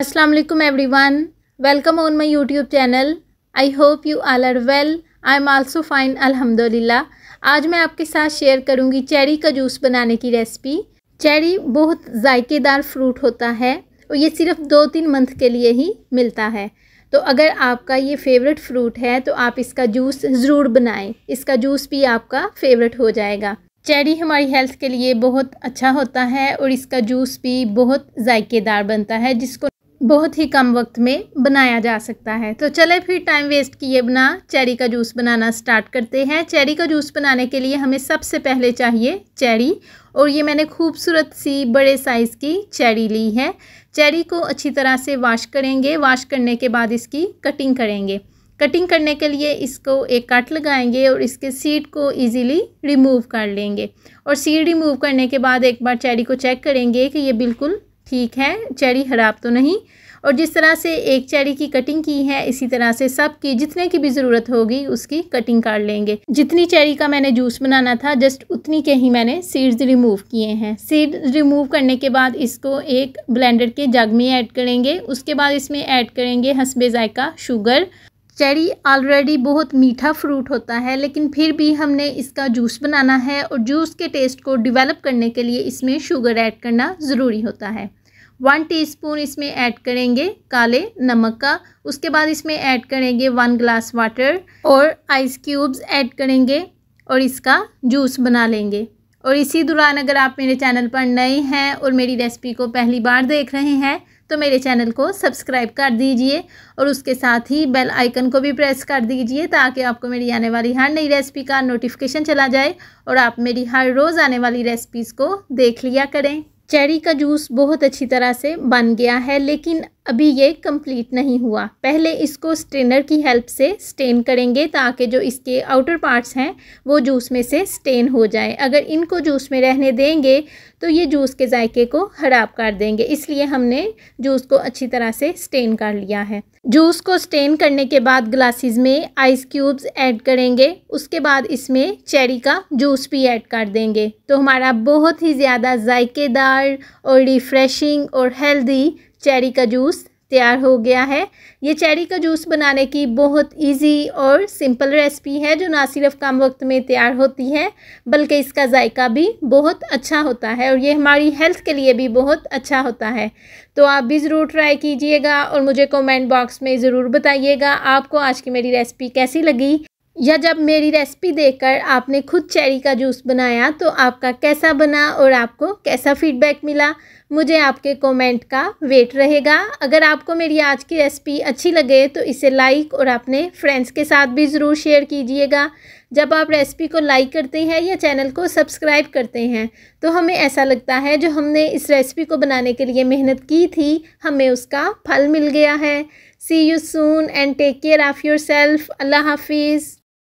अस्सलाम वालेकुम everyone, welcome on my YouTube channel. I hope you all are well. I am also fine अल्हम्दुलिल्लाह। आज मैं आपके साथ शेयर करूंगी चेरी का जूस बनाने की रेसिपी। चेरी बहुत जायकेदार फ्रूट होता है और ये सिर्फ 2-3 मंथ के लिए ही मिलता है। तो अगर आपका ये फेवरेट फ्रूट है तो आप इसका जूस ज़रूर बनाएं। इसका जूस भी आपका फेवरेट हो जाएगा। चेरी हमारी हेल्थ के लिए बहुत अच्छा होता है और इसका जूस भी बहुत जायकेदार बनता है, जिसको बहुत ही कम वक्त में बनाया जा सकता है। तो चले फिर टाइम वेस्ट किए बिना चेरी का जूस बनाना स्टार्ट करते हैं। चेरी का जूस बनाने के लिए हमें सबसे पहले चाहिए चेरी, और ये मैंने खूबसूरत सी बड़े साइज़ की चेरी ली है। चेरी को अच्छी तरह से वॉश करेंगे। वॉश करने के बाद इसकी कटिंग करेंगे। कटिंग करने के लिए इसको एक कट लगाएंगे और इसके सीड को इजीली रिमूव कर लेंगे। और सीड रिमूव करने के बाद एक बार चेरी को चेक करेंगे कि ये बिल्कुल ठीक है, चेरी ख़राब तो नहीं। और जिस तरह से एक चेरी की कटिंग की है, इसी तरह से सब की जितने की भी ज़रूरत होगी उसकी कटिंग कर लेंगे। जितनी चेरी का मैंने जूस बनाना था जस्ट उतनी के ही मैंने सीड्स रिमूव किए हैं। सीड रिमूव करने के बाद इसको एक ब्लेंडर के जग में ऐड करेंगे। उसके बाद इसमें ऐड करेंगे हस्बे जायका शुगर। चेरी ऑलरेडी बहुत मीठा फ्रूट होता है, लेकिन फिर भी हमने इसका जूस बनाना है और जूस के टेस्ट को डेवलप करने के लिए इसमें शुगर ऐड करना ज़रूरी होता है। 1 टीस्पून इसमें ऐड करेंगे काले नमक का। उसके बाद इसमें ऐड करेंगे 1 ग्लास वाटर और आइस क्यूब्स ऐड करेंगे और इसका जूस बना लेंगे। और इसी दौरान अगर आप मेरे चैनल पर नए हैं और मेरी रेसिपी को पहली बार देख रहे हैं तो मेरे चैनल को सब्सक्राइब कर दीजिए और उसके साथ ही बेल आइकन को भी प्रेस कर दीजिए, ताकि आपको मेरी आने वाली हर नई रेसिपी का नोटिफिकेशन चला जाए और आप मेरी हर रोज़ आने वाली रेसिपीज़ को देख लिया करें। चेरी का जूस बहुत अच्छी तरह से बन गया है, लेकिन अभी ये कंप्लीट नहीं हुआ। पहले इसको स्ट्रेनर की हेल्प से स्टेन करेंगे, ताकि जो इसके आउटर पार्ट्स हैं वो जूस में से स्टेन हो जाए। अगर इनको जूस में रहने देंगे तो ये जूस के जायके को ख़राब कर देंगे, इसलिए हमने जूस को अच्छी तरह से स्टेन कर लिया है। जूस को स्टेन करने के बाद ग्लासेस में आइस क्यूब्स ऐड करेंगे। उसके बाद इसमें चेरी का जूस भी ऐड कर देंगे। तो हमारा बहुत ही ज़्यादा जायकेदार और रिफ़्रेशिंग और हेल्दी चेरी का जूस तैयार हो गया है। ये चेरी का जूस बनाने की बहुत इजी और सिंपल रेसिपी है, जो ना सिर्फ कम वक्त में तैयार होती है बल्कि इसका जायका भी बहुत अच्छा होता है और ये हमारी हेल्थ के लिए भी बहुत अच्छा होता है। तो आप भी ज़रूर ट्राई कीजिएगा और मुझे कमेंट बॉक्स में ज़रूर बताइएगा आपको आज की मेरी रेसिपी कैसी लगी, या जब मेरी रेसिपी देखकर आपने खुद चेरी का जूस बनाया तो आपका कैसा बना और आपको कैसा फीडबैक मिला। मुझे आपके कमेंट का वेट रहेगा। अगर आपको मेरी आज की रेसिपी अच्छी लगे तो इसे लाइक और अपने फ्रेंड्स के साथ भी ज़रूर शेयर कीजिएगा। जब आप रेसिपी को लाइक करते हैं या चैनल को सब्सक्राइब करते हैं तो हमें ऐसा लगता है जो हमने इस रेसिपी को बनाने के लिए मेहनत की थी, हमें उसका फल मिल गया है। See you soon and take care of yourself. Allah हाफिज़।